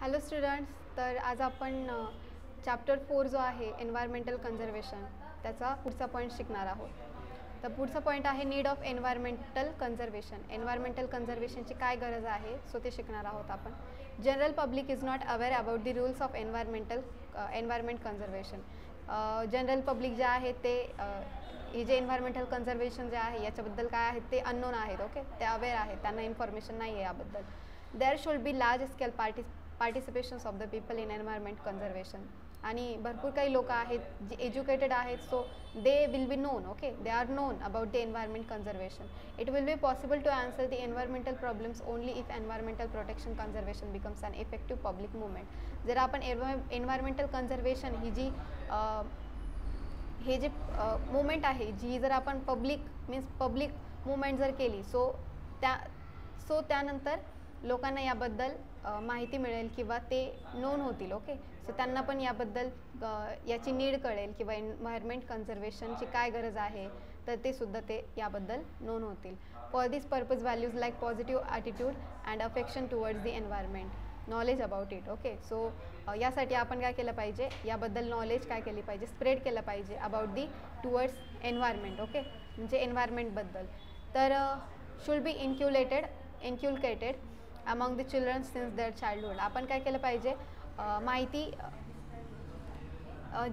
Hello students, तर आज आपण चॅप्टर 4 जो आहे एन्व्हायरमेंटल कन्झर्वेशन त्याचा पुढचा पॉईंट शिकणार आहोत. तर पुढचा पॉईंट आहे need of environmental conservation. Environmental कन्झर्वेशनची काय गरज आहे सो ते शिकणार आहोत आपण. General public is not aware about the rules of environment conservation. General public जे आहे ते हे जे एन्व्हायरमेंटल कन्झर्वेशन जे आहे याच्याबद्दल काय आहेत ते अननोन आहेत. ओके, ते अवेअर आहेत, त्यांना इन्फॉर्मेशन नाही आहे याबद्दल. There should be large scale participations of the people in environment conservation. आणि भरपूर काही लोक आहेत जे एज्युकेटेड आहेत, so they will be known. Okay, they are known about the environment conservation. It will be possible to answer the environmental problems only if environmental protection conservation becomes an effective public movement. जर आपण environmental conservation ही जी हे जे movement आहे जी जर आपण public movement जर केली so त्यानंतर लोकांना याबद्दल माहिती मिळेल किंवा ते नोन होतील. ओके, सो त्यांना पण याबद्दल याची नीड कळेल किंवा एन्व्हायरमेंट कन्झर्वेशनची काय गरज आहे, तर ते सुद्धा ते याबद्दल नोन होतील. For this purpose values like positive attitude and affection towards the environment, knowledge about it. Okay, so यासाठी आपण काय केलं पाहिजे, याबद्दल नॉलेज काय केली पाहिजे, स्प्रेड केलं पाहिजे about the towards environment. Okay, म्हणजे एन्व्हायरमेंटबद्दल. तर should be inculcated among the children since their childhood. आपण काय केलं पाहिजे, माहिती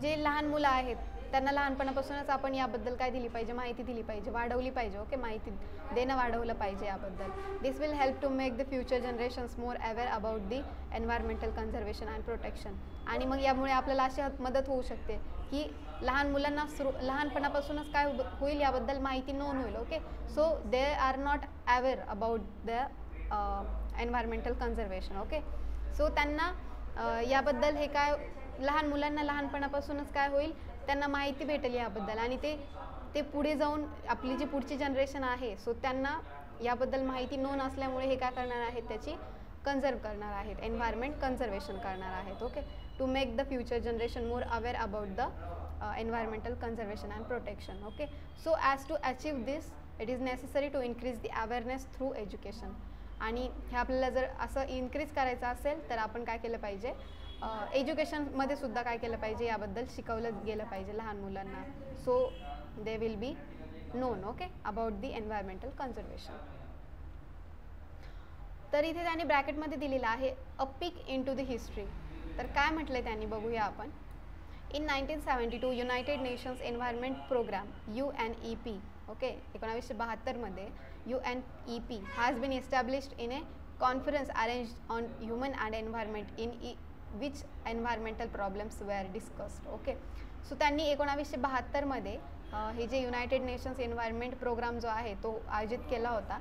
जे लहान मुलं आहेत त्यांना लहानपणापासूनच आपण याबद्दल काय दिली पाहिजे, माहिती दिली पाहिजे, वाढवली पाहिजे. ओके, माहिती देणं वाढवलं पाहिजे याबद्दल. This will help to make the future generations more aware about the environmental conservation and protection. आणि मग यामुळे आपल्याला अशी मदत होऊ शकते की लहान मुलांना लहानपणापासूनच काय होईल याबद्दल माहिती नोन होईल. Okay, so they are not aware about the environmental conservation. Okay, so त्यांना याबद्दल हे काय लहान मुलांना लहानपणापासूनच काय होईल, त्यांना माहिती भेटेल याबद्दल आणि ते पुढे जाऊन आपली जी पुढची जनरेशन आहे सो त्यांना याबद्दल माहिती नोन असल्यामुळे हे काय करणार आहेत, त्याची कन्झर्व करणार आहेत, एन्व्हायरमेंट कन्झर्वेशन करणार आहेत. Okay, to make the future generation more aware about the environmental conservation and protection. Okay, so as to achieve this it is necessary to increase the awareness through education. आणि हे आपल्याला जर असं increase करायचं असेल तर आपण काय केलं पाहिजे, एज्युकेशनमध्ये सुद्धा काय केलं पाहिजे, याबद्दल शिकवलं गेलं पाहिजे लहान मुलांना. So they will be known. Okay, about the environmental conservation. तर इथे त्यांनी ब्रॅकेटमध्ये दिलेलं आहे a peek into the history. तर काय म्हटलं त्यांनी बघूया आपण. In 1972 United Nations Environment Programme UNEP. Okay, 1972मध्ये UNEP has been established in a conference arranged on human and environment in which environmental problems were discussed. Okay, so त्यांनी 1972मध्ये हे जे युनायटेड नेशन्स एन्व्हायरमेंट प्रोग्राम जो आहे तो आयोजित केला होता,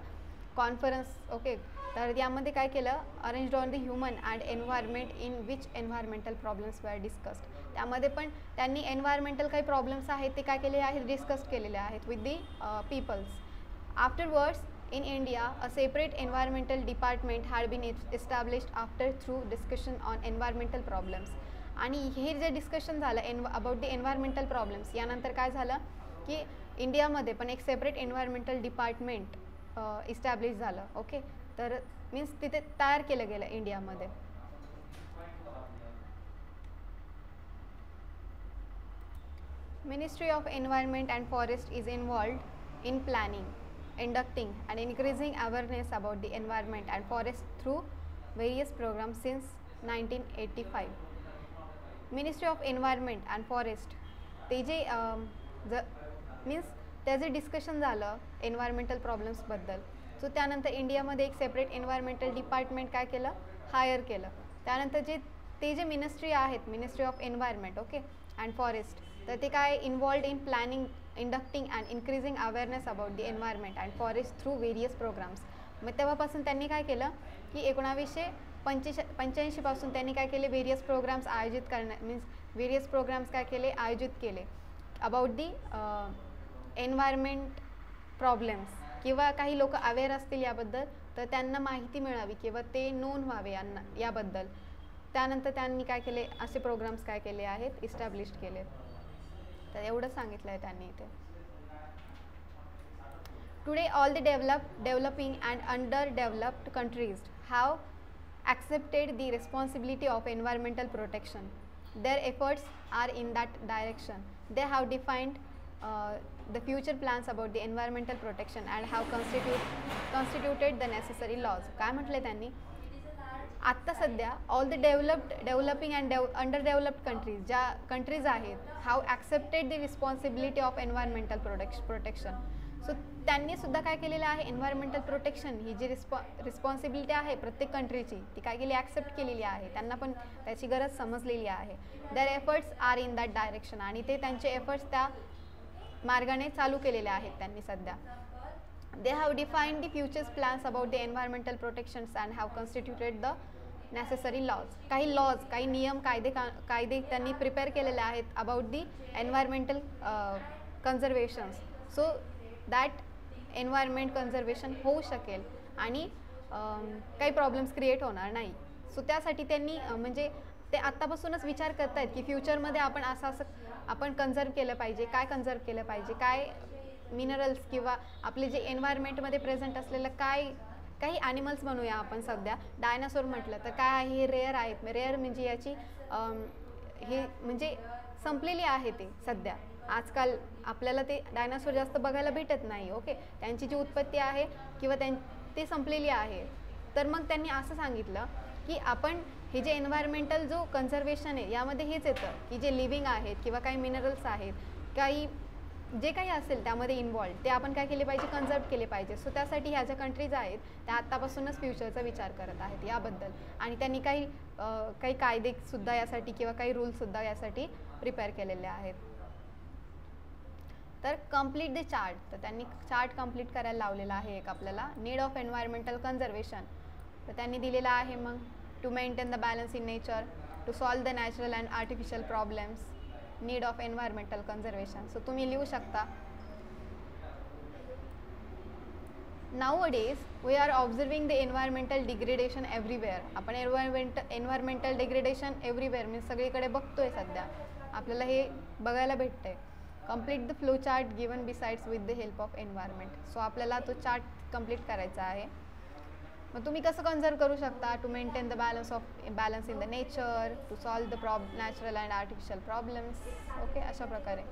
कॉन्फरन्स. ओके, तर यामध्ये काय केलं, arranged on the human and environment in which environmental problems were discussed. त्यामध्ये पण त्यांनी एन्व्हायरमेंटल काही प्रॉब्लेम्स आहेत ते काय केले आहेत, डिस्कस केलेले आहेत with the peoples. Afterwards in India, a separate environmental department had been established after through discussion on environmental problems. आणि हे जे डिस्कशन झालं अबाउट द एन्व्हायरमेंटल प्रॉब्लेम्स, यानंतर काय झालं की इंडियामध्ये पण एक सेपरेट एन्व्हायरमेंटल डिपार्टमेंट इस्टॅब्लिश झालं. ओके, तर मीन्स तिथे तयार केलं गेलं इंडियामध्ये. Ministry of environment and forest is involved in planning, inducting and increasing awareness about the environment and forest through various programs since 1985. Ministry of Environment and Forest ते जे means त्याचे डिस्कशन झालं एन्व्हायरमेंटल प्रॉब्लेम्सबद्दल. सो त्यानंतर इंडियामध्ये एक separate environmental department काय केलं, higher केलं. त्यानंतर ते जे मिनिस्ट्री आहेत, ministry of environment okay and forest, तर ते काय involved in planning, inducting and increasing awareness about the environment and forest through various programmes. मग तेव्हापासून त्यांनी काय केलं की 1985 पासून त्यांनी काय केले, व्हेरियस प्रोग्राम्स आयोजित व्हेरियस प्रोग्राम्स काय केले, आयोजित केले अबाउट दी एन्व्हायरमेंट प्रॉब्लेम्स. किंवा काही लोक अवेअर असतील याबद्दल तर त्यांना माहिती मिळावी किंवा ते नोन व्हावे याबद्दल. त्यानंतर त्यांनी काय केले, असे प्रोग्राम्स काय केले आहेत, इस्टॅब्लिश केले. तर एवढं सांगितलं आहे त्यांनी इथे. Today all the developing and under developed countries have accepted the responsibility of environmental protection. Their efforts are in that direction. They have defined the future plans about the environmental protection and have constituted the necessary laws. काय म्हटले त्यांनी? आत्ता सध्या all the developing and under developed countries, ज्या countries आहेत, have accepted the responsibility of environmental protection. So त्यांनी सुद्धा काय केलेलं आहे, एन्व्हायरमेंटल प्रोटेक्शन ही जी रिस्पॉन्सिबिलिटी आहे प्रत्येक कंट्रीची, ती काय केली, ॲक्सेप्ट केलेली आहे. त्यांना पण त्याची गरज समजलेली आहे. Their efforts are in that direction, आणि ते त्यांचे एफर्ट्स त्या मार्गाने चालू केलेले आहेत त्यांनी सध्या. They have defined the future's plans about the environmental protections and have constituted the necessary laws. काही लॉज, काही नियम, कायदे त्यांनी प्रिपेअर केलेले आहेत about the environmental conservations, so that environment conservation होऊ शकेल आणि काही प्रॉब्लेम्स क्रिएट होणार नाही. सो त्यासाठी त्यांनी म्हणजे ते आत्तापासूनच विचार करत आहेत की फ्युचरमध्ये आपण असं आपण कन्झर्व केलं पाहिजे, काय कन्झर्व केलं पाहिजे, काय मिनरल्स किंवा आपले जे एन्व्हायरमेंटमध्ये प्रेझेंट असलेलं काही ॲनिमल्स म्हणूया आपण. सध्या डायनासोर म्हटलं तर काय आहे, हे रेअर आहेत. रेअर म्हणजे याची हे म्हणजे संपलेली आहे ते सध्या. आजकाल आपल्याला ते डायनासोर जास्त बघायला भेटत नाही. ओके, त्यांची जी उत्पत्ती आहे किंवा ते संपलेली आहे. तर मग त्यांनी असं सांगितलं की आपण हे जे एन्व्हायरमेंटल जो कन्झर्वेशन आहे यामध्ये हेच येतं की जे लिव्हिंग आहेत किंवा काही मिनरल्स आहेत, काही जे काही असेल त्यामध्ये इन्व्हॉल्व, ते आपण काय केले पाहिजे, कन्झर्व केले पाहिजे. सो त्यासाठी ह्या ज्या कंट्रीज आहेत त्या आत्तापासूनच फ्युचरचा विचार करत आहेत याबद्दल, आणि त्यांनी काही कायदेसुद्धा यासाठी किंवा काही रूल्ससुद्धा यासाठी प्रिपेअर केलेले आहेत. तर कम्प्लीट द चार्ट, तर त्यांनी चार्ट कम्प्लीट करायला लावलेला आहे एक आपल्याला, नीड ऑफ एन्व्हायरमेंटल कन्झर्वेशन. तर त्यांनी दिलेला आहे मग to maintain the balance in nature, to solve the natural and artificial problems, need of environmental conservation. So तुम्ही लिहू शकता. Nowadays we are observing the environmental degradation everywhere. आपण environmental degradation everywhere मीन्स सगळीकडे बघतोय सध्या, आपल्याला हे बघायला भेटतंय. Complete the flow chart given besides with the help of environment. So आपल्याला तो चार्ट कंप्लीट करायचा आहे. मग तुम्ही कसं कन्झर्व करू शकता, to maintain the balance in the nature, to solve the natural and artificial problems. Okay, अशा प्रकारे.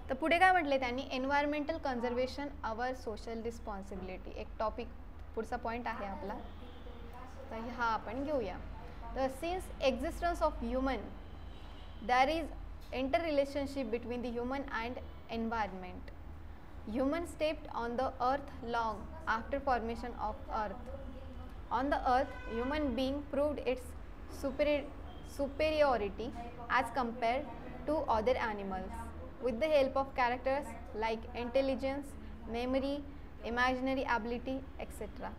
तर पुढे काय म्हटले त्यांनी, environmental conservation our social responsibility. एक टॉपिक पुढचा पॉईंट आहे आपला, तर हा आपण घेऊया. तर since existence of human there is inter relationship between the human and environment. Human stepped on the earth long after formation of earth. On the earth, human being proved its superiority as compared to other animals with the help of characters like intelligence, memory, imaginary ability, etc.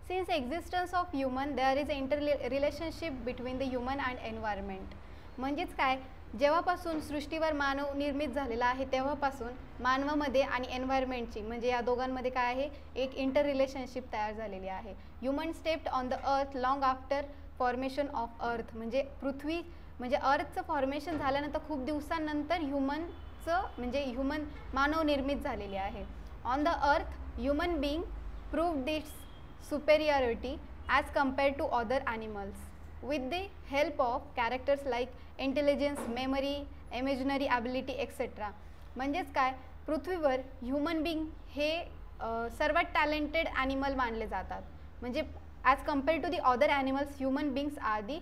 Since existence of human, there is an interrelationship between the human and environment. म्हणजेच काय, जेव्हापासून सृष्टीवर मानव निर्मित झालेला आहे तेव्हापासून मानवामध्ये आणि एन्व्हायरमेंटची म्हणजे या दोघांमध्ये काय आहे, एक इंटर रिलेशनशिप तयार झालेली आहे. ह्युमन स्टेप्ड ऑन द अर्थ long after formation of earth. म्हणजे पृथ्वी म्हणजे अर्थचं फॉर्मेशन झाल्यानंतर खूप दिवसांनंतर ह्युमन मानव निर्मित झालेले आहे. On the earth human being proved its superiority as compared to other animals with the help of characters like intelligence, memory, imaginary ability, etc. म्हणजेच काय, पृथ्वीवर ह्युमन बीइंग हे सर्वात टॅलेंटेड ॲनिमल मानले जातात. म्हणजे as compared to the other animals human beings are the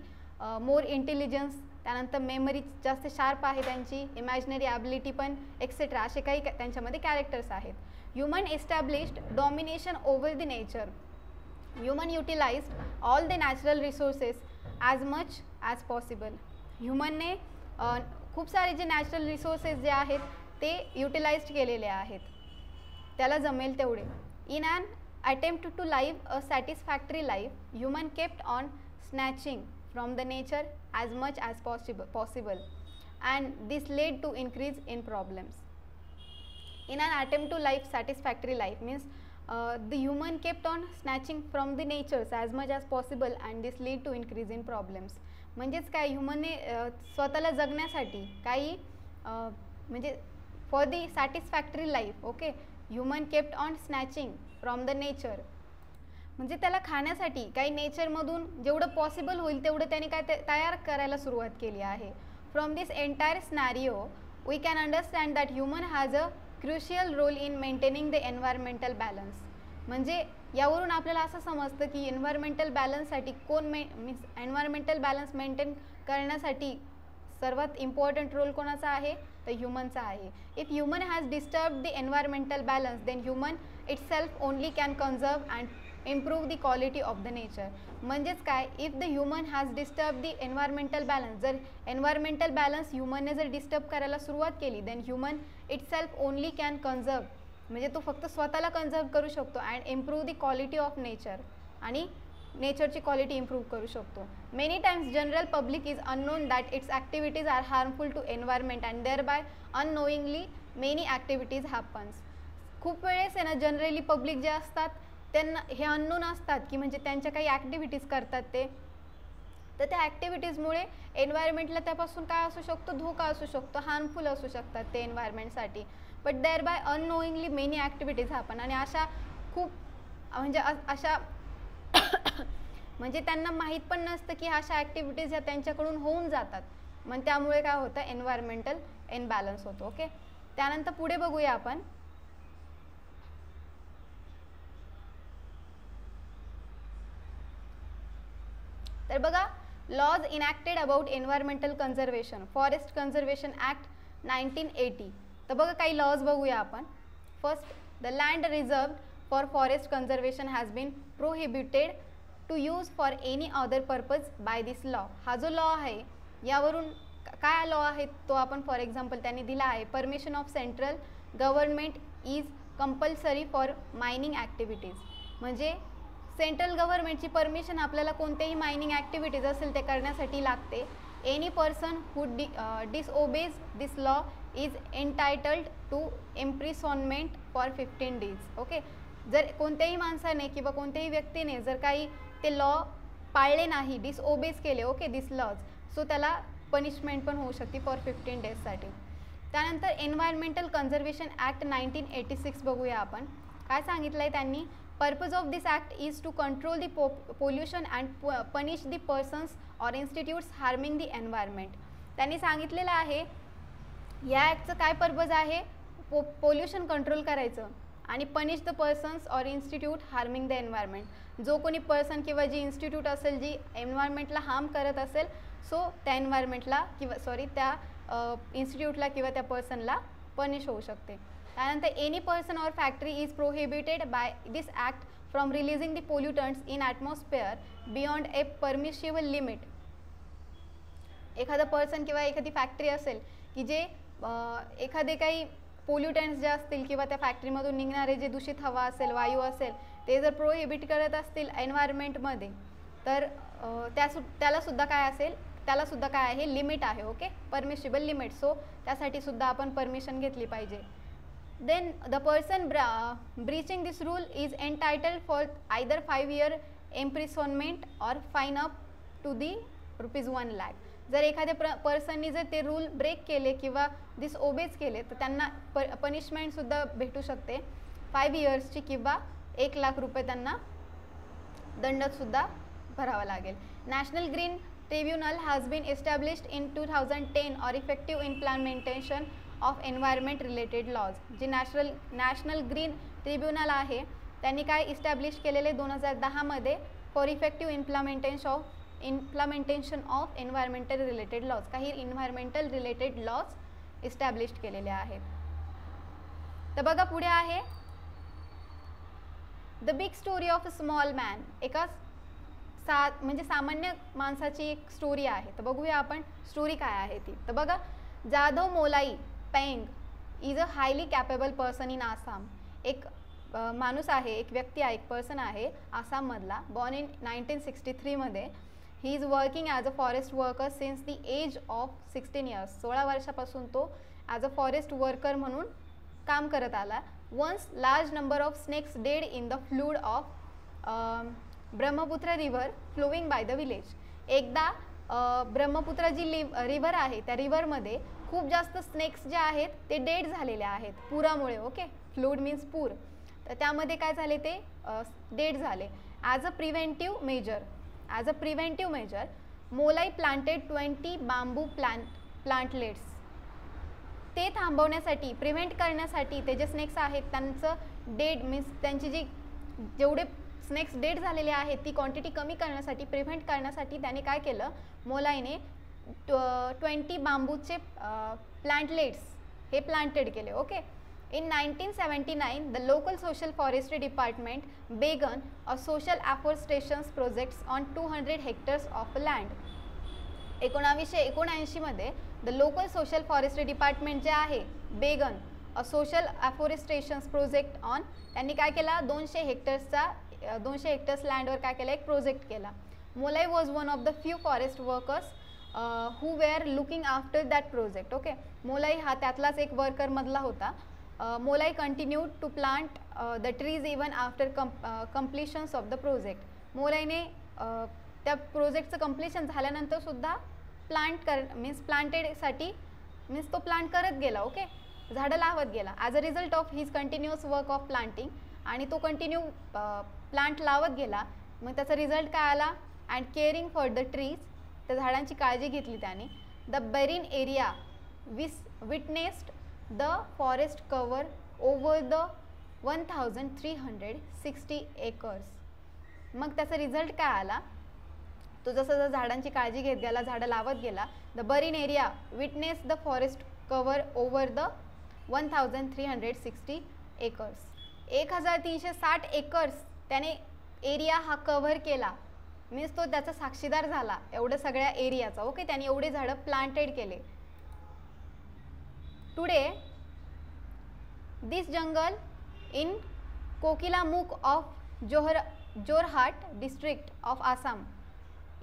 more intelligence, त्यानंतर memory जास्त शार्प आहे त्यांची, इमॅजिनरी ॲबिलिटी पण एक्सेट्रा, असे काही त्यांच्यामध्ये कॅरेक्टर्स आहेत. Human established domination over the nature. Human utilised all the natural resources as much as possible. ह्युमनने खूप सारे जे नॅचरल रिसोर्सेस जे आहेत ते युटिलाइज्ड केलेले आहेत, त्याला जमेल तेवढे. In an attempt to live a satisfactory life, human kept on snatching from the nature as much as possible and this led to increase in problems. In an attempt to live satisfactory life means the human kept on snatching from the natures as much as possible and this lead to increase in problems. म्हणजेच काय, ह्युमनने स्वतःला जगण्यासाठी काही म्हणजे for the satisfactory life. Okay, human kept on snatching from the nature. म्हणजे त्याला खाण्यासाठी काही नेचरमधून जेवढं पॉसिबल होईल तेवढं त्याने काय तयार करायला सुरुवात केली आहे. From this entire scenario we can understand that human has a crucial role in maintaining the environmental balance. म्हणजे यावरून आपल्याला असं समजतं की एन्व्हायरमेंटल बॅलन्ससाठी मीन्स एन्व्हायरमेंटल बॅलन्स मेंटेन करण्यासाठी सर्वात इम्पॉर्टंट रोल कोणाचा आहे, तर ह्युमनचा आहे. If human has disturb the environmental balance then human itself only can conserve and improve the quality of the nature. म्हणजेच काय, if the human has disturb the environmental balance, जर एन्व्हायरमेंटल बॅलन्स ह्युमनने जर डिस्टर्ब करायला सुरुवात केली then human itself only can conserve, म्हणजे तो फक्त स्वतःला कन्झर्व करू शकतो and improve the quality of nature, आणि नेचरची क्वालिटी इम्प्रूव्ह करू शकतो. Many times general public is unknown that its activities are harmful to environment and there bye unknowingly many activities happens. खूप वेळेस आहे ना जनरली पब्लिक जे असतात त्यांना हे अननोन असतात की म्हणजे त्यांच्या काही ॲक्टिव्हिटीज करतात ते, तर त्या ॲक्टिव्हिटीजमुळे एन्व्हायरमेंटला त्यापासून काय असू शकतो, धोका असू शकतो, हार्मफुल असू शकतात ते एन्व्हायरमेंटसाठी. But there bye unknowingly many activities happen, आणि अशा खूप म्हणजे अशा म्हणजे त्यांना माहीत पण नसतं की अशा ॲक्टिव्हिटीज ह्या त्यांच्याकडून होऊन जातात. मग त्यामुळे काय होतं, एन्व्हायरमेंटल इनबॅलन्स होतो. ओके, त्यानंतर पुढे बघूया आपण. तर बघा, laws enacted about environmental conservation, forest conservation act 1980. तर बघा काही लॉज बघूया आपण. First, the land reserved for forest conservation has been prohibited to use for any other purpose by this law. हा जो लॉ आहे यावरून काय लॉ आहे तो आपण फॉर एक्झाम्पल त्यांनी दिला आहे, permission of central government is compulsory for mining activities. म्हणजे सेंट्रल गव्हर्नमेंटची परमिशन आपल्याला कोणतेही मायनिंग ॲक्टिव्हिटीज असेल ते करण्यासाठी लागते. Any person who disobeys this law is entitled to imprisonment for 15 days. Okay, जर कोणत्याही माणसाने किंवा कोणत्याही व्यक्तीने जर काही ते लॉ पाळले नाही, डिसओबेज केले, ओके, दिस लॉज, सो त्याला पनिशमेंट पण होऊ शकते फॉर 15 days. त्यानंतर एन्व्हायरमेंटल कन्झर्वेशन ॲक्ट 1986 बघूया आपण. काय सांगितलं आहे त्यांनी, purpose of this act is to control the pollution and punish the persons or institutes harming the environment. त्यांनी सांगितलेलं आहे या ॲक्टचं काय पर्पज आहे, पोल्युशन कंट्रोल करायचं आणि punish the persons or institute harming the environment. जो कोणी पर्सन किंवा जी इन्स्टिट्यूट असेल जी एन्व्हायरमेंटला हार्म करत असेल, सो त्या एन्व्हायरमेंटला त्या इन्स्टिट्यूटला किंवा त्या पर्सनला पनिश होऊ शकते. त्यानंतर any person or factory is prohibited by this act from releasing the pollutants in atmosphere beyond a permissible limit. एखादा पर्सन किंवा एखादी फॅक्टरी असेल की जे एखादे काही पोल्युटंट्स जे असतील किंवा त्या फॅक्टरीमधून निघणारे जे दूषित हवा असेल, वायू असेल, ते जर प्रोहिबिट करत असतील एन्व्हायरमेंटमध्ये, तर त्यालासुद्धा काय असेल, त्यालासुद्धा काय आहे, लिमिट आहे. Okay, permissible limit. सो त्यासाठी सुद्धा आपण परमिशन घेतली पाहिजे. Then the person breaching this rule is entitled for either 5 year imprisonment or fine up to the ₹1 lakh. जर एखाद्या पर्सननी जर ते रूल ब्रेक केले किंवा डिसओबेज केले तर त्यांना पनिशमेंटसुद्धा भेटू शकते 5 yearsची किंवा ₹1 lakh त्यांना दंडसुद्धा भरावा लागेल. National Green Tribunal has been established in 2010 or effective implementation of environment related laws. जे नॅशनल ग्रीन ट्रिब्युनल आहे त्यांनी काय इस्टॅब्लिश केलेले 2010 मध्ये for effective implementation of environmental related laws. काही एन्व्हायरमेंटल रिलेटेड लॉज इस्टॅब्लिश केलेले आहेत. तर बघा पुढे आहे the big story of a small man. एका म्हणजे सामान्य माणसाची एक स्टोरी आहे. तर बघूया आपण स्टोरी काय आहे ती. तर बघा, Jadav Molai Payeng is a highly capable person in Assam. एक माणूस आहे, एक व्यक्ती आहे, एक पर्सन आहे आसाममधला, बॉर्न इन 1963 मध्ये. He is working as a forest worker since the age of 16 years. 16 वर्षापासून तो ॲज अ फॉरेस्ट वर्कर म्हणून काम करत आला. Once large number of snakes dead in the flood of Brahmaputra river flowing by the village. एकदा ब्रह्मपुत्र जी river आहे त्या रिव्हरमध्ये खूप जास्त स्नेक्स जे आहेत ते डेड झालेले आहेत पुरामुळे. ओके, फ्लूड मीन्स पूर, तर त्यामध्ये काय झाले ते डेड झाले. As a preventive measure Molai planted 20 bamboo plantlets. ते थांबवण्यासाठी, प्रिव्हेंट करण्यासाठी, ते जे स्नेक्स आहेत त्यांचं डेड मीन्स त्यांची जी जेवढे स्नेक्स डेड झालेले आहेत ती क्वांटिटी कमी करण्यासाठी, प्रिव्हेंट करण्यासाठी त्याने काय केलं, मोलाईने 20 बांबूचे प्लांटलेट्स हे प्लांटेड केले. Okay. In 1979, the local social forestry department began a social afforestation projects on 200 hectares of land. 1979 मध्ये the local social forestry department जे आहे बेगन a social afforestation project on, त्यांनी काय केला, 200 हेक्टर्स लँडवर काय केलं, एक प्रोजेक्ट केला. Molai was one of the few forest workers who were looking after that project. Okay, Molai हा त्यातलाच एक वर्कर मधला होता. Molai continued to plant the trees even after completions of the project. मोलाईने त्या प्रोजेक्टचं कम्प्लिशन झाल्यानंतर सुद्धा प्लांटेडसाठी मीन्स तो प्लांट करत गेला. ओके, झाडं लावत गेला. As a result of his continuous work of planting, आणि तो कंटिन्यू प्लांट लावत गेला. मग त्याचा रिझल्ट काय आला, and caring for the trees, त्या झाडांची काळजी घेतली त्याने. The barren area witnessed the forest cover over the 1360 acres. मग त्याचा रिझल्ट काय आला, तो जसं झाडांची काळजी घेत गेला, झाडं लावत गेला, the बरीन area witness the forest cover over the 1360 acres. 1360 acres त्याने एरिया हा कव्हर केला, मीन्स तो त्याचा साक्षीदार झाला एवढं सगळ्या एरियाचा. ओके, त्याने एवढे झाडं प्लांटेड केले. Today this jungle in Kokilamukh of Jorhat district of Assam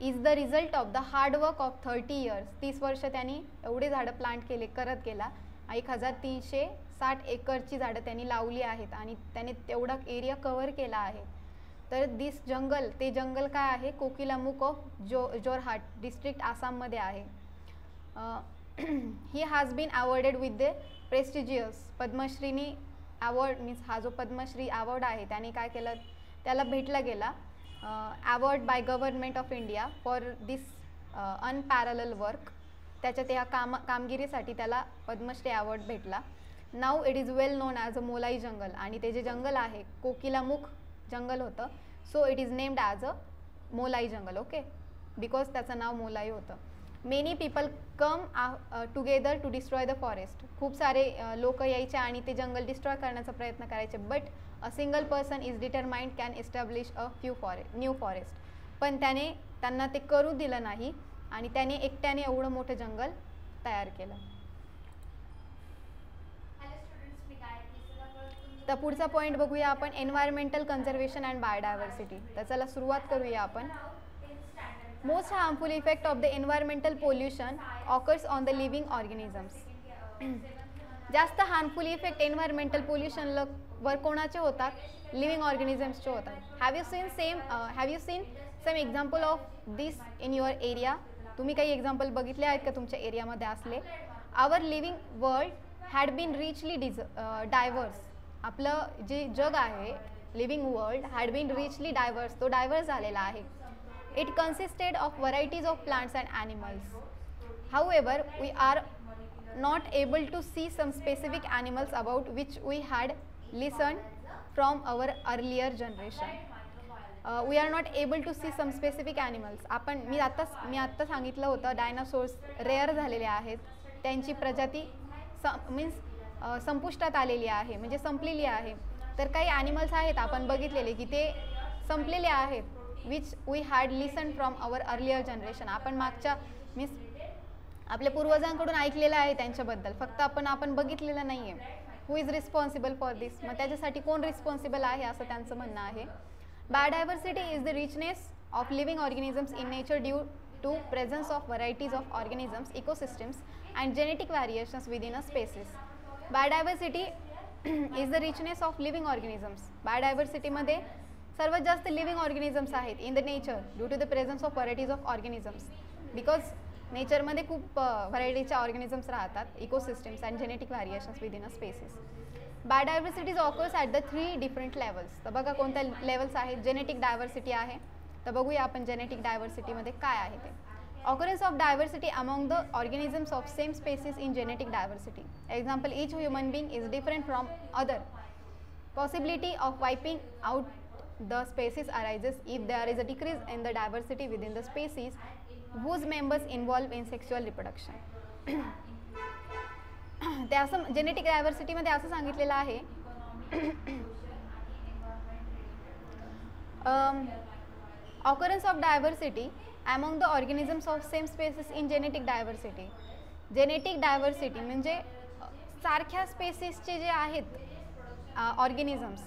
is the result of the hard work of 30 years. 30 वर्ष त्यांनी एवढे झाडं प्लांट केले, करत गेला. 1360 एकरची झाडं त्यांनी लावली आहेत आणि त्याने तेवढा एरिया कव्हर केला आहे. तर दिस जंगल, ते जंगल काय आहे, कोकिलामुख ऑफ जोरहाट डिस्ट्रिक्ट आसाममध्ये आहे. He has bin awarded with the prestigious पद्मश्रीनी award, means हा जो पद्मश्री अवॉर्ड आहे त्याने काय केलं, त्याला भेटला गेला award by government of India for this unparallel work. त्याच्या त्या कामगिरीसाठी त्याला पद्मश्री अवॉर्ड भेटला. Now it is well known as a Molai jungle, आणि ते जे जंगल आहे कोकिलामुख जंगल होतं, so it is named as a Molai jungle. Okay, because त्याचं नाव मोलाई होतं. Many people come together to destroy the forest. खूप सारे लोक यायचे आणि ते जंगल डिस्ट्रॉय करण्याचा प्रयत्न करायचे. But a single person is determined can establish a new forest. पण त्यांना ते करू दिलं नाही आणि त्याने एकट्याने एवढं मोठं जंगल तयार केलं. तर पुढचा पॉईंट बघूया आपण, एन्व्हायरमेंटल कन्झर्वेशन अँड बायोडायव्हर्सिटी. तर चला सुरुवात करूया आपण. Most harmful effect of the environmental pollution occurs on the living organisms. जास्त हार्मफुल इफेक्ट एन्व्हायरमेंटल पोल्युशन वर कोणाचे होतात, लिव्हिंग ऑर्गॅनिझम्सचे होतात. Have you seen some example of this in your area. तुम्ही काही एक्झाम्पल बघितले आहेत का तुमच्या एरियामध्ये असले. Our living world had been richly diverse. आपलं जे जग आहे, living world had been richly diverse, तो डायव्हर्स झालेला आहे. It consisted of varieties of plants and animals. However we are not able to see some specific animals about which we had listened from our earlier generation. We are not able to see some specific animals. मी आत्ता सांगितलं होतं dinosaurs rare झालेले आहेत, त्यांची प्रजाती संपुष्टात आलेली आहे, म्हणजे संपलेली आहे. तर काही ॲनिमल्स आहेत आपण बघितलेले की ते संपलेले आहेत, which we had listen from our earlier generation. आपण मागच्या आपल्या पूर्वजांकडून ऐकलेलं आहे त्यांच्याबद्दल, फक्त आपण बघितलेलं नाही आहे. Who is responsible for this, मग त्याच्यासाठी कोण रिस्पॉन्सिबल आहे असं त्यांचं म्हणणं आहे. Biodiversity is the richness of living organisms in nature due to presence of varieties of organisms, ecosystems and genetic variations within a species. Biodiversity is the richness of living organisms. बायोडायव्हर्सिटीमध्ये सर्वात जास्त living organisms आहेत in the nature due to the presence of varieties of organisms, because नेचरमध्ये खूप व्हरायटीचे organisms राहतात, ecosystems and genetic variations within a species. Biodiversities occurs at the 3 different levels. तर बघा कोणत्या लेवल्स आहेत. जेनेटिक डायव्हर्सिटी आहे, तर बघूया आपण जेनेटिक डायव्हर्सिटीमध्ये काय आहे ते. Occurrence of diversity among the organisms of same species in genetic diversity. Example, each human being is different from other. Possibility of wiping out the species arises if there is a decrease in the diversity within the species whose members involve in sexual reproduction. ते असं genetic डायव्हर्सिटीमध्ये असं सांगितलेलं आहे occurrence of diversity among the organisms of same species in genetic diversity. Genetic diversity म्हणजे सारख्या स्पेसिसचे जे आहेत organisms,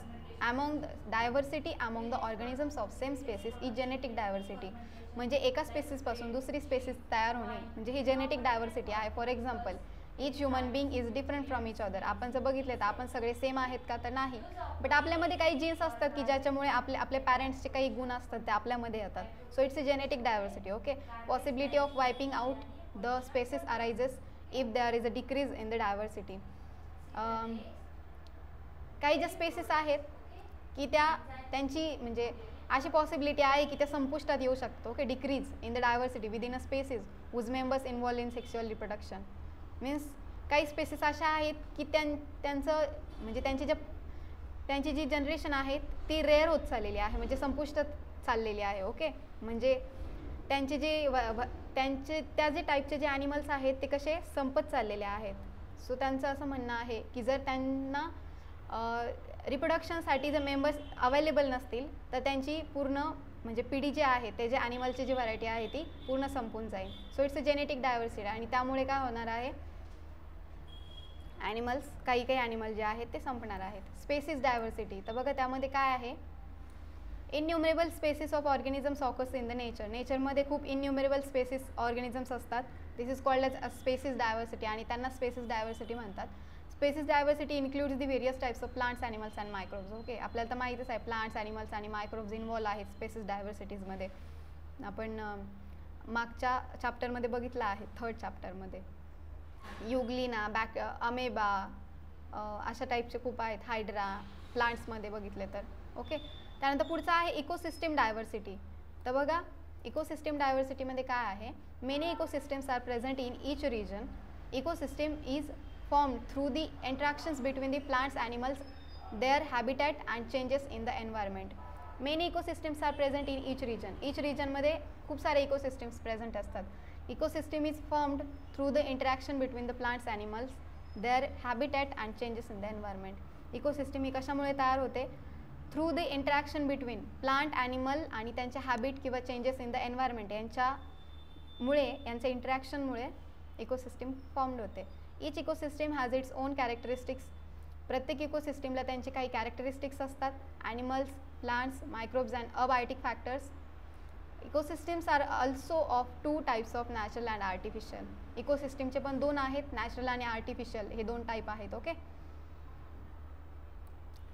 among diversity among the organisms of same species is genetic diversity. म्हणजे एका स्पेसिसपासून दुसरी स्पेसिस तयार होणे म्हणजे ही जेनेटिक डायव्हर्सिटी आहे. For example, each human being is different from each other. आपण जर बघितले तर आपण सगळे सेम आहेत का, तर नाही. बट आपल्यामध्ये काही जीन्स असतात की ज्याच्यामुळे आपल्या पॅरेंट्सचे काही गुण असतात ते आपल्यामध्ये येतात. So it's a genetic diversity. Okay. Possibility of wiping out the species arises if there is a decrease in the diversity. काही ज्या स्पेसिस आहेत की त्यांची म्हणजे अशी पॉसिबिलिटी आहे की त्या संपुष्टात येऊ शकतो. Okay. Decrease in the diversity within a species whose members involve in sexual reproduction. Means काही स्पेसिस अशा आहेत की त्यांचं म्हणजे त्यांची जी जनरेशन आहे ती रेअर होत चाललेली आहे, म्हणजे संपुष्टात चाललेली आहे. ओके. म्हणजे त्यांचे त्या जे टाईपचे जे ॲनिमल्स आहेत ते कसे संपत चाललेले आहेत. सो त्यांचं असं म्हणणं आहे की जर त्यांना रिप्रोडक्शनसाठी जर मेंबर्स अवेलेबल नसतील तर त्यांची पूर्ण म्हणजे पिढी जी आहे ते जे ॲनिमलची जी व्हरायटी आहे ती पूर्ण संपून जाईल. So it's a genetic diversity. आणि त्यामुळे काय होणार आहे, ॲनिमल्स काही ॲनिमल जे आहेत ते संपणार आहेत. Species diversity. तर बघा त्यामध्ये काय आहे, innumerable species of organisms occurs in the nature. नेचरमध्ये खूप इनन्युमरेबल स्पेसिस ऑर्गॅनिझम्स असतात. This is called as species diversity आणि त्यांना स्पेसिस डायव्हर्सिटी म्हणतात. Species diversity includes the various types of plants, animals and microbes. Okay. आपल्याला तर माहीतच आहे प्लांट्स, ॲनिमल्स आणि मायक्रोब्स इन्व्हॉल्व आहेत स्पेसिस डायव्हर्सिटीजमध्ये. आपण मागच्या चॅप्टरमध्ये बघितलं आहे, 3rd चॅप्टरमध्ये. युग्लिना, अमेबा अशा टाईपचे खूप आहेत. हायड्रा प्लांट्समध्ये बघितले तर. ओके. त्यानंतर पुढचं आहे इकोसिस्टम डायव्हर्सिटी. तर बघा इकोसिस्टम डायव्हर्सिटीमध्ये काय आहे, many ecosystems are present in each region. Ecosystem is formed through the interactions between the plants, animals, their habitat and changes in the environment. Many ecosystems are present in each region. Each region मध्ये खूप सारे ecosystems present असतात. Ecosystem is formed through the interaction between the plants, animals, their habitat and changes in the environment. Ecosystem ही कशामुळे तयार होते, through the interaction between plant, animal आणि त्यांचे habit किंवा चेंजेस इन द एन्व्हायरमेंट यांच्या इंटरॅक्शनमुळे ecosystem formed होते. Each ecosystem has its own characteristics. प्रत्येक इकोसिस्टमला त्यांचे काही कॅरेक्टरिस्टिक्स असतात. Animals, plants, microbes and abiotic factors. Ecosystems are also of 2 types of natural and artificial. इकोसिस्टमचे पण 2 आहेत, नॅचरल आणि आर्टिफिशियल हे 2 टाईप आहेत. ओके.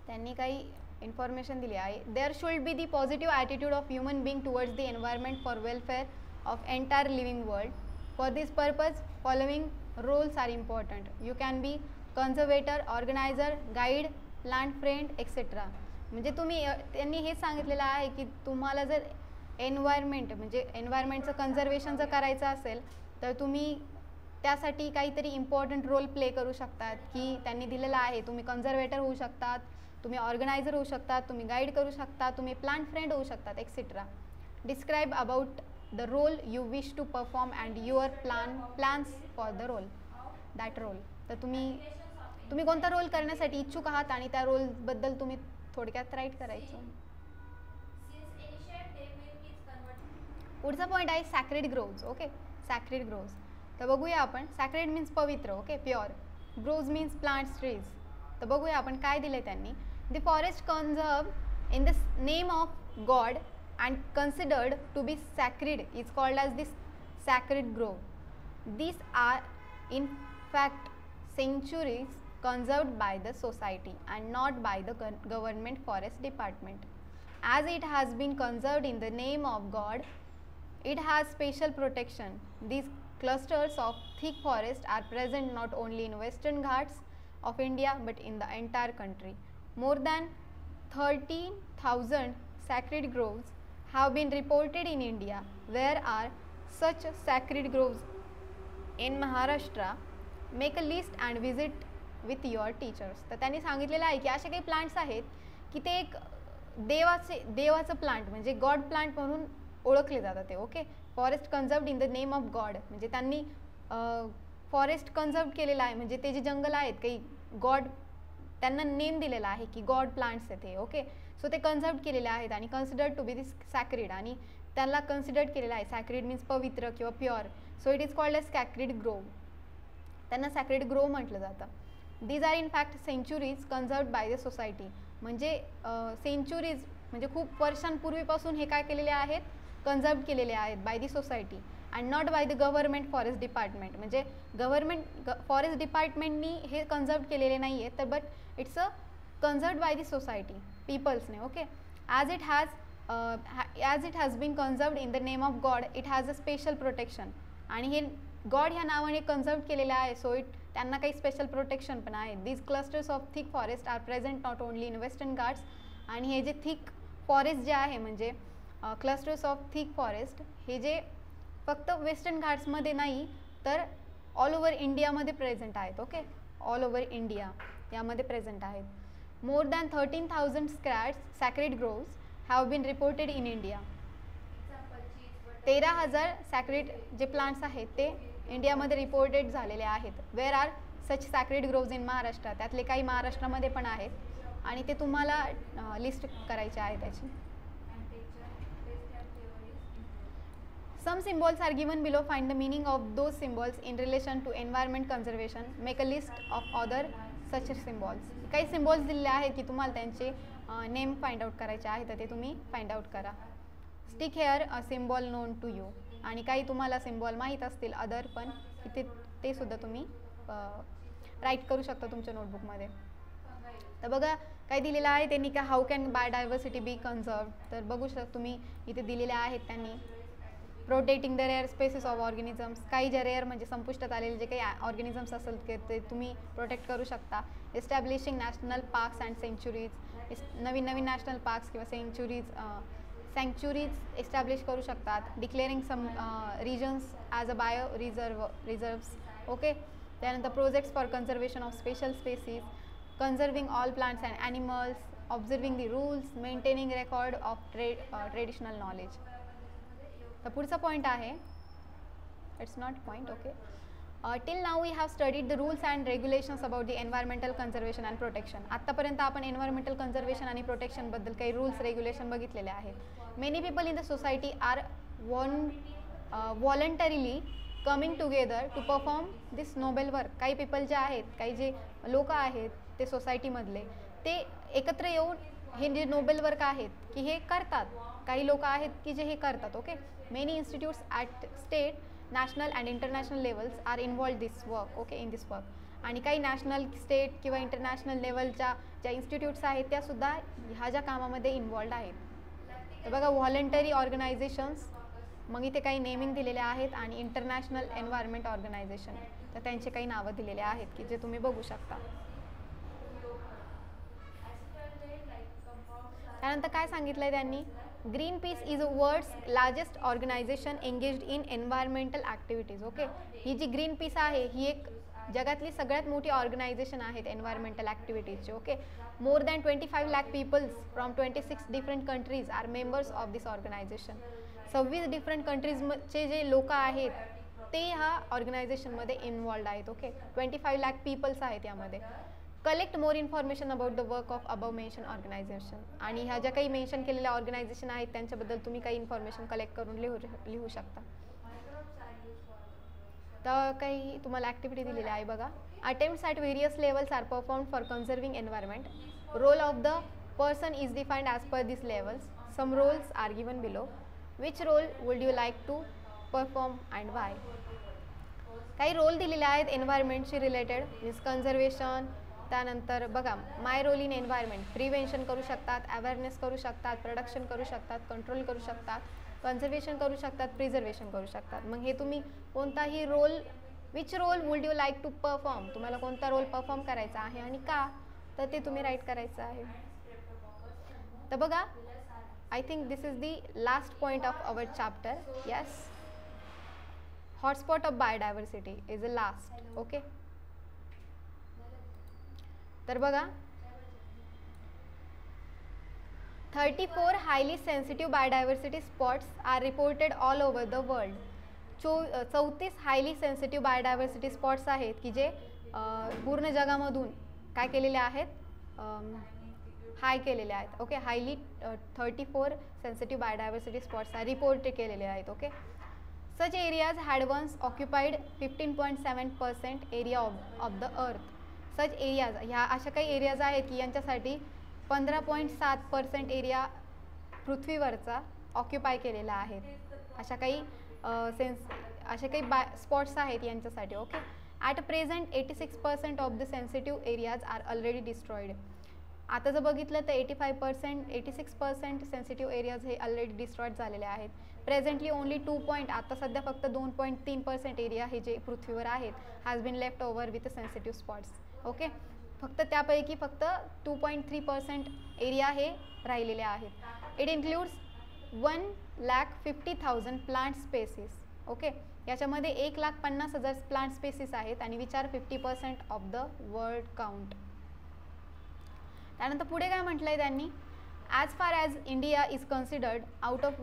त्यांनी काही इन्फॉर्मेशन दिली आहे. There should be the positive attitude of human being towards the environment for welfare of entire living world. For this purpose following roles are important. You can be conservator, organizer, guide, plant friend, etc. म्हणजे त्यांनी हेच सांगितलेलं आहे की तुम्हाला जर एन्व्हायरमेंटचं conservation जर करायचं असेल तर तुम्ही त्यासाठी काहीतरी इम्पॉर्टंट रोल प्ले करू शकतात. की त्यांनी दिलेला आहे, तुम्ही कन्झर्वेटर होऊ शकतात, तुम्ही ऑर्गनायझर होऊ शकतात, तुम्ही गाईड करू शकता, तुम्ही प्लांट फ्रेंड होऊ शकतात, etcetera. Describe about the role you wish to perform and your plans for the role, that role. तर तुम्ही कोणता रोल करण्यासाठी इच्छुक आहात आणि त्या रोलबद्दल तुम्ही थोडक्यात राईट करायचं. पुढचा पॉईंट आहे sacred groves. Okay. Sacred groves. तर बघूया आपण. सॅक्रेड मीन्स पवित्र. Okay. Pure. Groves means plants, trees. तर बघूया आपण काय दिले त्यांनी. The forest conserve in the name of god and considered to be sacred is called as this sacred grove. These are in fact sanctuaries conserved by the society and not by the government forest department. As it has been conserved in the name of God, it has special protection. These clusters of thick forest are present not only in western Ghats of India but in the entire country. More than 13,000 sacred groves have been reported in India. Where are such sacred groves in Maharashtra? Make a list and visit with your teachers. तर त्यांनी सांगितलेलं आहे की असे काही plants आहेत की ते एक देवाचं प्लांट म्हणजे गॉड प्लांट म्हणून ओळखले जातात ते. Okay, forest conserved in the name of god, म्हणजे त्यांनी फॉरेस्ट कन्झर्व केलेलं आहे, म्हणजे ते जे जंगल आहेत काही गॉड त्यांना नेम दिलेला आहे की गॉड प्लांट्स आहेत हे. ओके, सो ते कन्झर्व केलेले आहेत आणि considered to be this sacred, आणि त्याला कन्सिडर्ड केलेलं आहे. सॅक्रेड मीन्स पवित्र किंवा pure, so it is called as sacred grove. त्यांना सॅक्रेड ग्रोव म्हटलं जातं. These are in fact centuries conserved by the society, म्हणजे सेंचुरीज म्हणजे खूप वर्षांपूर्वीपासून हे काय केलेले आहेत, कन्झर्व केलेले आहेत by the society and not by the government forest department, म्हणजे गव्हर्नमेंट फॉरेस्ट डिपार्टमेंटनी हे कन्झर्व केलेले नाही आहेत, तर but it's a conserved by the society पीपल्सने. Okay, as it has been conserved in the name of god it has a special protection, आणि हे गॉड ह्या नावाने कन्झर्व केलेलं आहे, सो त्यांना काही स्पेशल प्रोटेक्शन पण आहे. These clusters of thick forest are present not only in Western Ghats, आणि हे जे थिक फॉरेस्ट जे आहे म्हणजे क्लस्टर्स ऑफ थिक फॉरेस्ट हे जे फक्त वेस्टर्न घाट्समध्ये नाही तर ऑल ओव्हर इंडियामध्ये प्रेझेंट आहेत. ओके, ऑल ओव्हर इंडिया यामध्ये प्रेझेंट आहेत. More than 13,000 sacred groves have been reported in India. 13,000 sacred जे प्लांट्स आहेत ते इंडियामध्ये रिपोर्टेड झालेले आहेत. Where are such sacred groves in Maharashtra, त्यातले काही महाराष्ट्रामध्ये पण आहेत आणि ते तुम्हाला लिस्ट करायचे आहे त्याची. Some symbols are given below. Find the meaning of those symbols in relation to environment conservation. Make a list of other such symbols. काही सिम्बॉल्स दिलेले आहेत की तुम्हाला त्यांचे नेम फाइंड आउट करायचे आहे, तर ते तुम्ही फाइंड आउट करा. Stick here a symbol known to you, आणि काही तुम्हाला सिम्बॉल माहीत असतील अदर पण ते सुद्धा तुम्ही राईट करू शकता तुमच्या नोटबुकमध्ये. तर बघा काय दिलेलं आहे त्यांनी का how can biodiversity be conserved, तर बघू शकता तुम्ही इथे दिलेले आहेत त्यांनी. Protecting the rare species of organisms, काही जे रेअर म्हणजे संपुष्टात आलेले जे काही ऑर्गॅनिझम्स असेल ते तुम्ही प्रोटेक्ट करू शकता. Establishing national parks and sanctuaries, नवीन नवीन नॅशनल पार्क्स किंवा सँक्च्युरीज एस्टॅब्लिश करू शकतात. Declaring some regions as a bio reserves. Okay, त्यानंतर projects for conservation of special species, conserving all plants and animals, observing the rules, maintaining record of traditional knowledge. तर पुढचा point आहे, it's not point. Okay, till now we have studied the rules and regulations about the environmental conservation and protection. आत्तापर्यंत आपण environmental conservation आणि प्रोटेक्शनबद्दल काही rules regulation बघितलेले आहेत. Many people in the society are voluntarily coming together to perform this noble work. काही people जे आहेत, काही जे लोक आहेत ते सोसायटीमधले, ते एकत्र येऊन हे जे नोबेल वर्क आहेत की हे करतात. काही लोक आहेत की जे हे करतात. Okay, many institutes at state, national and international levels are involved this work. Okay, in this work, आणि काही नॅशनल, स्टेट किंवा इंटरनॅशनल लेवलच्या ज्या इन्स्टिट्यूट्स आहेत त्यासुद्धा ह्या ज्या कामामध्ये इन्व्हॉल्ड आहेत. तर बघा व्हॉलंटरी ऑर्गनायझेशन्स, मग इथे काही नेमिंग दिलेले आहेत, आणि इंटरनॅशनल एन्व्हायरमेंट ऑर्गनायझेशन, तर त्यांचे काही नावं दिलेले आहेत की जे तुम्ही बघू शकता. त्यानंतर काय सांगितलं आहे त्यांनी, Greenpeace is a world's largest organization engaged in environmental activities. Okay, ही जी ग्रीन पीस आहे ही एक जगातली सगळ्यात मोठी ऑर्गनायझेशन आहेत एन्व्हायरमेंटल ॲक्टिव्हिटीजची. Okay, more than 25 lakh peoples from 26 different countries are members of this organization. 26 different कंट्रीजचे जे लोक आहेत ते ह्या ऑर्गनायझेशनमध्ये इन्व्हॉल्ड आहेत. ओके, 25 लाख पीपल्स आहेत यामध्ये. Collect more information about the work of above mention organisation, आणि ह्या ज्या काही मेन्शन केलेल्या ऑर्गनायझेशन आहेत त्यांच्याबद्दल तुम्ही काही इन्फॉर्मेशन कलेक्ट करून लिहू शकता. तर काही तुम्हाला ॲक्टिव्हिटी दिलेली आहे बघा. Attempts at various levels are performed for conserving environment. Role of the person is defined as per this levels. Some roles are given below. Which role would you like to perform and why. काही role दिलेले आहेत एन्व्हायरमेंटशी related, means conservation. त्यानंतर बघा my role in environment, prevention करू शकतात, awareness करू शकतात, प्रोडक्शन करू शकतात, कंट्रोल करू शकतात, कन्झर्वेशन करू शकतात, प्रिझर्वेशन करू शकतात. मग हे तुम्ही कोणताही role, which role would you like to perform, तुम्हाला कोणता रोल परफॉर्म करायचा आहे आणि का, तर ते तुम्ही राईट करायचं आहे. तर बघा, I think this is the last point of our chapter. Yes, hotspot of biodiversity is a last. Okay, तर बघा, 34 highly sensitive biodiversity spots are reported all over the world. 34 highly sensitive biodiversity spots आहेत की जे पूर्ण जगामधून काय केलेले आहेत, high केलेले आहेत. Okay, highly 34 sensitive biodiversity spots आहे रिपोर्ट केलेले आहेत. Okay, such areas had once occupied 15.7% area of the earth. Such areas, ह्या अशा काही एरियाज आहेत की यांच्यासाठी 15.7% एरिया पृथ्वीवरचा ऑक्युपाय केलेला आहे. अशा काही स्पॉट्स आहेत यांच्यासाठी. Okay, at present 86% of the sensitive areas are already destroyed. आता जर बघितलं तर 86% सेन्सिटिव्ह एरियाज हे ऑलरेडी डिस्ट्रॉईड झालेले आहेत. प्रेझेंटली ओनली आता सध्या फक्त 2.3% एरिया हे जे पृथ्वीवर आहेत has been left over with sensitive spots. Okay, फक्त त्यापैकी फक्त 2.3% एरिया हे राहिलेले आहेत. It includes 1,50,000 plant species. Okay, याच्यामध्ये 1,50,000 प्लांट स्पेसीस आहेत आणि which are 50% of the world count. त्यानंतर पुढे काय म्हटलं आहे त्यांनी, as far as India is considered, out of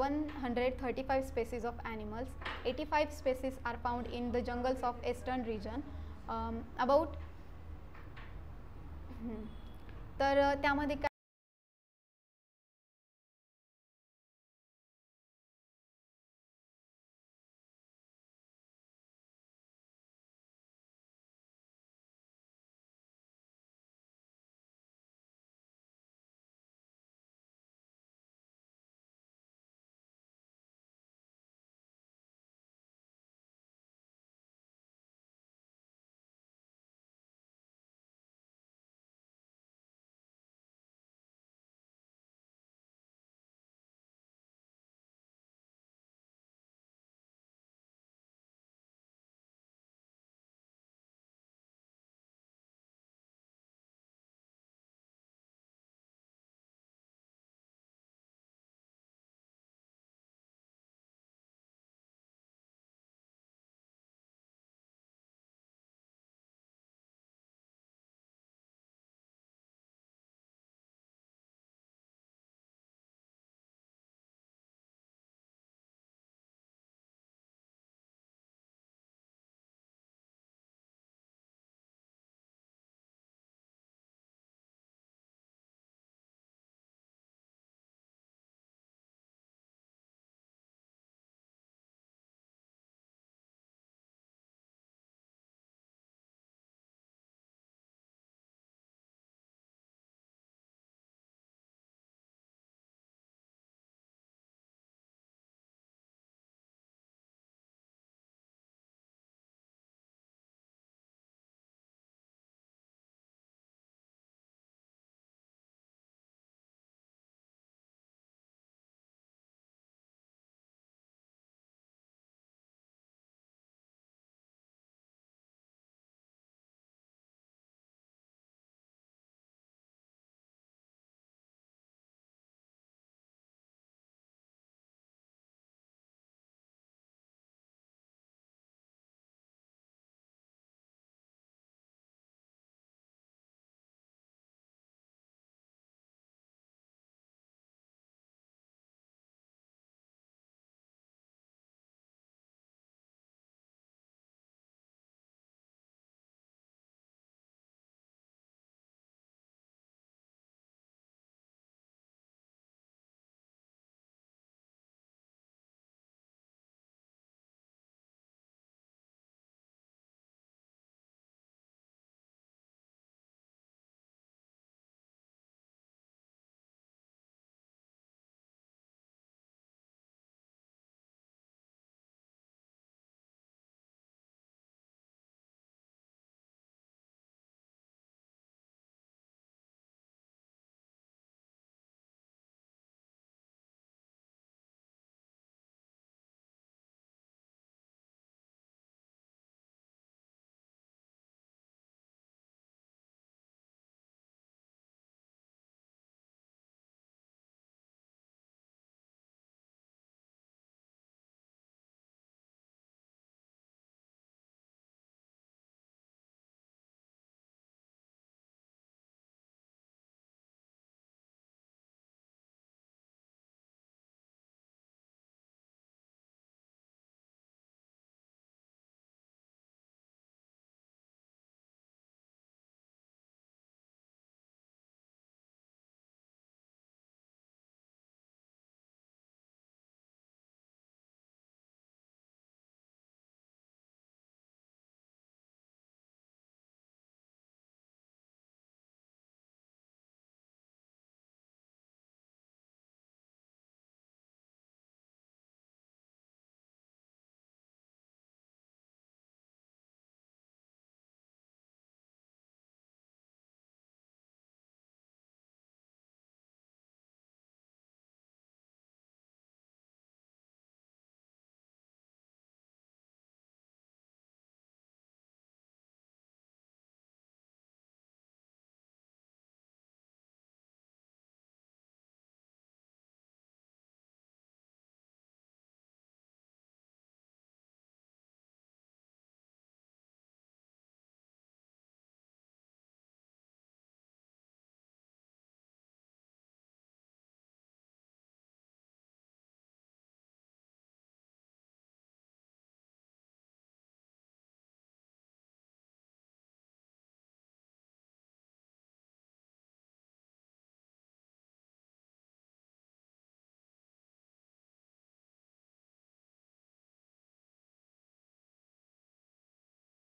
135 species of animals, 85 species are found in the jungles of eastern region. About तर त्यामध्ये